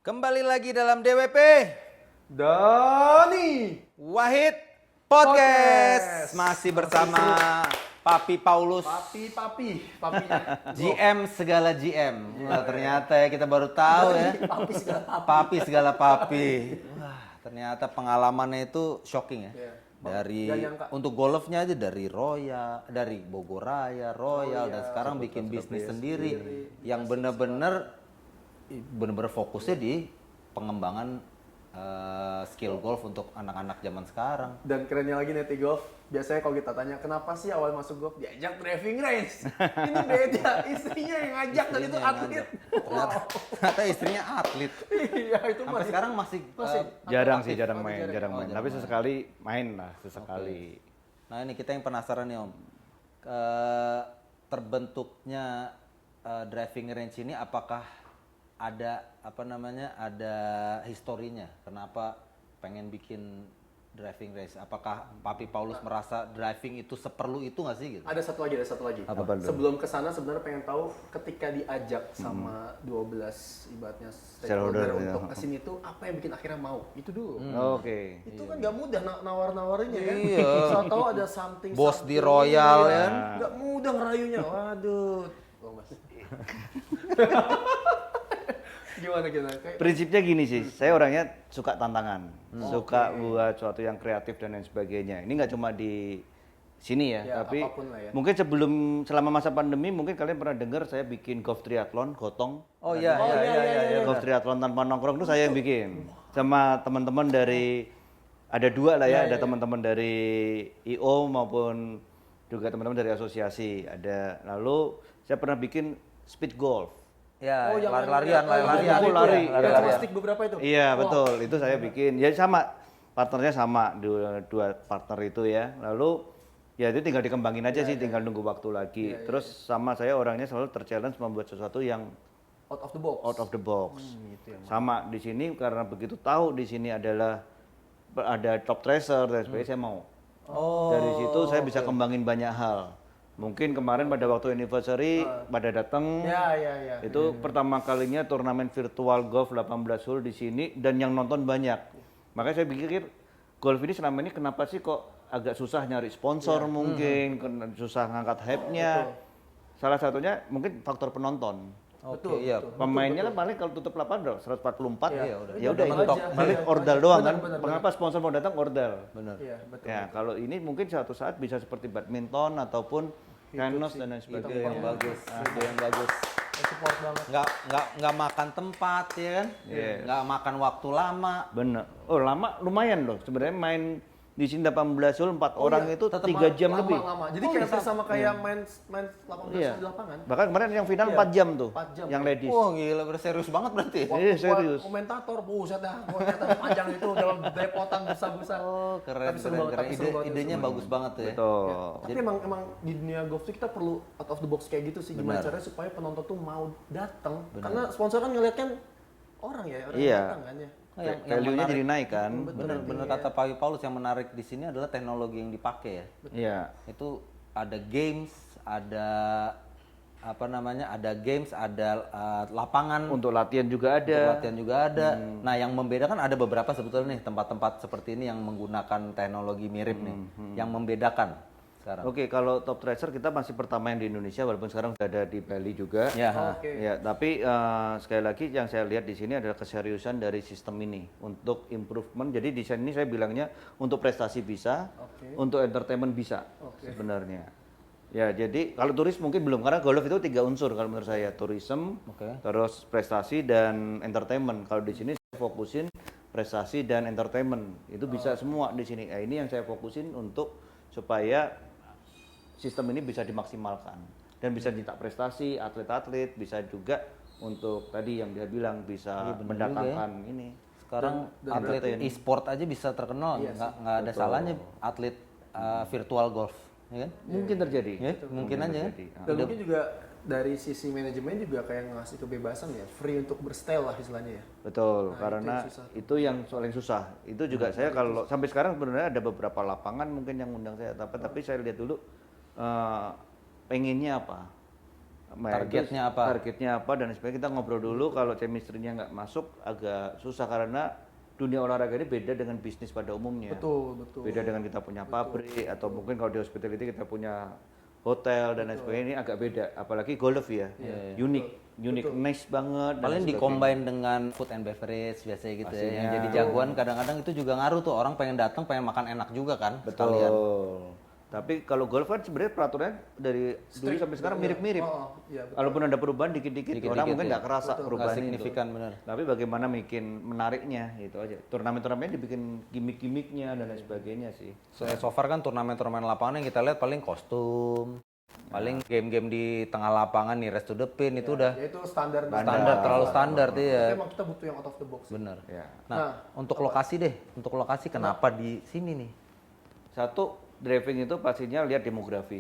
Kembali lagi dalam DWP Dani Wahid Podcast. Masih bersama Papi Paulus, papinya GM segala GM. Wah, ternyata ya kita baru tahu ya. Papi segala papi. Wah, ternyata pengalamannya itu shocking ya. Iya. Dari Gak nyangka. untuk golfnya aja dari Royal, dari Bogor Raya, Royal, dan sekarang bikin bisnis sendiri yang bener-bener fokusnya di pengembangan skill golf untuk anak-anak zaman sekarang. Dan kerennya lagi Neti Golf, biasanya kalau kita tanya kenapa sih awal masuk golf diajak driving range. Ini beda, istrinya yang ngajak dan itu atlet. Ternyata istrinya atlet. Iya, itu Sampai sekarang masih Jarang aktif. jarang main. jarang Tapi main. sesekali main lah, sesekali. Nah ini kita yang penasaran nih Om, terbentuknya driving range ini apakah ada ada historinya? Kenapa pengen bikin driving range? Apakah Papi Paulus merasa driving itu seperlu itu nggak sih gitu? Ada satu lagi. Apa tuh? Sebelum kesana sebenarnya pengen tahu ketika diajak sama 12 ibaratnya Shareholder, stakeholder untuk ya. kesini tuh apa yang bikin akhirnya mau? Itu dulu. Oke. Itu kan nggak mudah nawar-nawarinnya kan. Iya. Soal tahu ada something. Bos di Royal, ya. kan? Nggak mudah ngerayunya. Waduh. Oh, Mas. Gimana? Kayak Prinsipnya gini sih, saya orangnya suka tantangan, suka buat sesuatu yang kreatif dan lain sebagainya. Ini nggak cuma di sini ya, Ya, tapi apapun lah ya. mungkin selama masa pandemi mungkin kalian pernah dengar saya bikin golf triathlon, gotong. Oh iya. Golf triathlon tanpa nongkrong itu saya yang bikin sama teman-teman dari ada dua lah ya, ada teman-teman dari IO maupun juga teman-teman dari asosiasi ada. Lalu saya pernah bikin speed golf. Ya, yang lari-larian. Aku lari. Yang cuma stick beberapa itu. Iya betul, itu saya bikin. Ya sama, partnernya sama dua partner itu ya. Lalu ya itu tinggal dikembangin aja sih, tinggal nunggu waktu lagi. Terus sama saya orangnya selalu terchallenge membuat sesuatu yang Out of the box. out of the box. Sama di sini karena begitu tahu di sini ada top tracer dan sebagainya saya mau. Dari situ saya bisa kembangin banyak hal. Mungkin kemarin pada waktu anniversary pada datang. Ya. Itu pertama kalinya turnamen virtual golf 18 hole di sini dan yang nonton banyak. Makanya saya pikir golf ini selama ini kenapa sih kok agak susah nyari sponsor mungkin, susah ngangkat hype-nya. Salah satunya mungkin faktor penonton. Oke, iya. Pemainnya kan paling kalau tutup lapangan 144 Iya, ya udah itu mentok. balik ordal doang kan. Mengapa sponsor mau datang ordal? Benar. Iya, betul. Ya, kalau ini mungkin suatu saat bisa seperti badminton ataupun tenis dan lain Ide sebagainya. yang bagus, ide yang bagus. Support banget. Nggak makan tempat ya kan? Yes. Nggak makan waktu lama. Bener. Oh lama lumayan loh. Sebenarnya main di sini 18 hole 4 orang itu tetap 3 jam lebih. Lama. Jadi kayak sama kayak main 18 Iya. di lapangan. Bahkan kemarin yang final Iya. 4 jam tuh. 4 jam. Yang ladies. Wah gila, serius banget berarti. ya? Iya, serius. Komentator, buset dah. Komentator panjang itu dalam depotan besar-besar. Oh keren, Tapi seru keren, banget, keren. tapi seru banget, Idenya seru bagus banget ya. Betul. Tapi emang di dunia golf tuh kita perlu out of the box kayak gitu sih. Gimana Benar. caranya supaya penonton tuh mau datang. Karena sponsor kan ngeliat kan orang yang Iya. datang kan ya. Value-nya jadi naik kan. Bener kata Pak Paulus, yang menarik di sini adalah teknologi yang dipakai ya. Iya. Itu ada games, ada ada games, ada lapangan Untuk latihan juga untuk ada. latihan juga ada. Nah, yang membedakan ada beberapa sebetulnya nih tempat-tempat seperti ini yang menggunakan teknologi mirip nih, yang membedakan sekarang. Oke, kalau Top Tracer kita masih pertama yang di Indonesia walaupun sekarang sudah ada di Bali juga. Ya, Oke. Ya, tapi sekali lagi yang saya lihat di sini adalah keseriusan dari sistem ini untuk improvement. Jadi di sini saya bilangnya untuk prestasi bisa, untuk entertainment bisa sebenarnya. Ya, jadi kalau turis mungkin belum karena golf itu 3 unsur kalau menurut saya, tourism, terus prestasi dan entertainment. Kalau di sini saya fokusin prestasi dan entertainment. Itu bisa semua di sini. Nah, ini yang saya fokusin untuk supaya sistem ini bisa dimaksimalkan dan bisa cetak prestasi atlet-atlet, bisa juga untuk tadi yang dia bilang bisa mendatangkan ini. sekarang atlet e-sport aja bisa terkenal, nggak ada salahnya atlet virtual golf, ya kan? Mungkin terjadi. Ya, mungkin aja. terjadi. Dan mungkin juga dari sisi manajemen juga kayak ngasih kebebasan ya, free untuk berstyle lah istilahnya ya. Betul, karena itu yang paling susah. Itu juga saya kalau sampai sekarang sebenarnya ada beberapa lapangan mungkin yang undang saya, tapi saya lihat dulu pengennya apa. Targetnya apa? Targetnya apa dan sebagainya kita ngobrol dulu. Kalau chemistry-nya nggak masuk agak susah karena dunia olahraga ini beda dengan bisnis pada umumnya. Betul, betul. Beda dengan kita punya pabrik atau mungkin kalau di hospitality kita punya hotel dan lain sebagainya, ini agak beda. Apalagi golf ya, unik, nice banget. dan Paling lain di-combine dengan food and beverage biasanya gitu ya. Yang Pastinya. jadi jagoan kadang-kadang itu juga ngaruh tuh, orang pengen datang pengen makan enak juga kan sekalian. Betul. Tapi kalau golf kan sebenarnya peraturannya dari dulu sampai sekarang mirip-mirip. Iya, betul. Kalaupun ada perubahan dikit-dikit, orang mungkin nggak kerasa Nggak perubahan itu. signifikan bener. Tapi bagaimana bikin menariknya itu aja. Turnamen-turnamennya dibikin gimmick-gimmicknya dan lain sebagainya sih. So far kan turnamen-turnamen lapangan yang kita lihat paling kostum, paling game-game di tengah lapangan nih rest to the pin itu udah Ya itu standar terlalu standar ya. Emang kita butuh yang out of the box. Bener. Ya. Nah, untuk lokasi deh, untuk lokasi kenapa di sini nih? Satu, driving itu pastinya lihat demografi.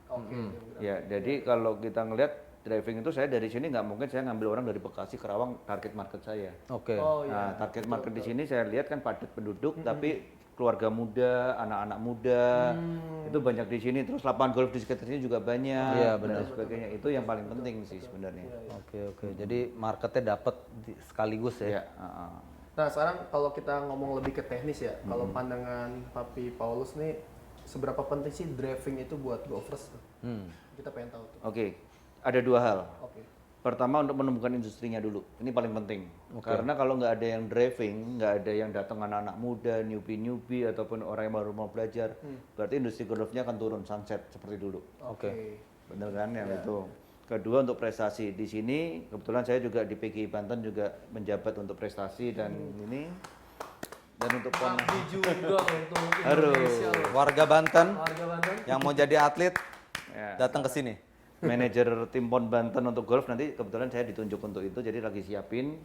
Oke. Ya, jadi kalau kita ngelihat driving itu saya dari sini nggak mungkin saya ngambil orang dari Bekasi Kerawang target market saya. Oke. Oh Nah, iya. target market di sini saya lihat kan padat penduduk, tapi keluarga muda, anak-anak muda, itu banyak di sini. Terus lapangan golf di sekitar sini juga banyak, Iya, dan lain sebagainya. Itu yang paling penting sih sebenarnya. Oke. Jadi marketnya dapat sekaligus ya. Ya, Nah sekarang kalau kita ngomong lebih ke teknis ya, kalau pandangan Papi Paulus nih, seberapa penting sih driving itu buat golfers? Kita pengen tahu tuh. Oke, ada dua hal. Oke. Pertama untuk menemukan industrinya dulu, ini paling penting. Karena kalau nggak ada yang driving, nggak ada yang datang anak-anak muda, newbie ataupun orang yang baru mau belajar, berarti industri golfnya akan turun sunset seperti dulu. Oke. Bener kan yang itu. Kedua untuk prestasi di sini, kebetulan saya juga di PGI Banten juga menjabat untuk prestasi dan ini dan untuk pon juga untuk harus Indonesia loh. Warga Banten Warga Banten. yang mau jadi atlet ya, datang ke sini. manajer tim pon Banten untuk golf nanti kebetulan saya ditunjuk untuk itu jadi lagi siapin.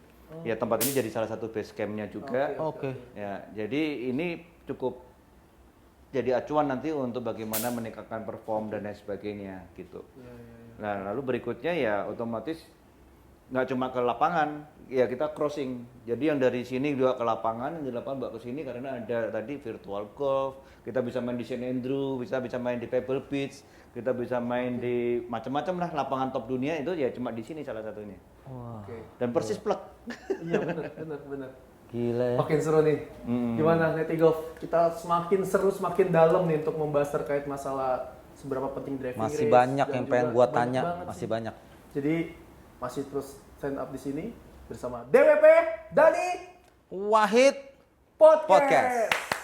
Ya tempat ini jadi salah satu base campnya juga. Oke. Ya jadi ini cukup jadi acuan nanti untuk bagaimana meningkatkan perform dan lain sebagainya gitu. Nah lalu berikutnya ya otomatis nggak cuma ke lapangan, ya kita crossing. Jadi yang dari sini juga ke lapangan, yang dari lapangan bawa ke sini karena ada tadi virtual golf, kita bisa main di St. Andrew, bisa main di Pebble Beach, kita bisa main di macam-macam lah lapangan top dunia itu ya cuma di sini salah satunya. Wah. Oke. Dan persis plek. Iya benar. Gila ya. Makin seru nih. Gimana Neti Golf? Kita semakin seru, semakin dalam nih untuk membahas terkait masalah seberapa penting driving Masih range banyak dan yang juga pengen gua banyak tanya, banget masih sih. banyak. Jadi masih terus stand up di sini bersama DWP Dani Wahid Podcast. Podcast.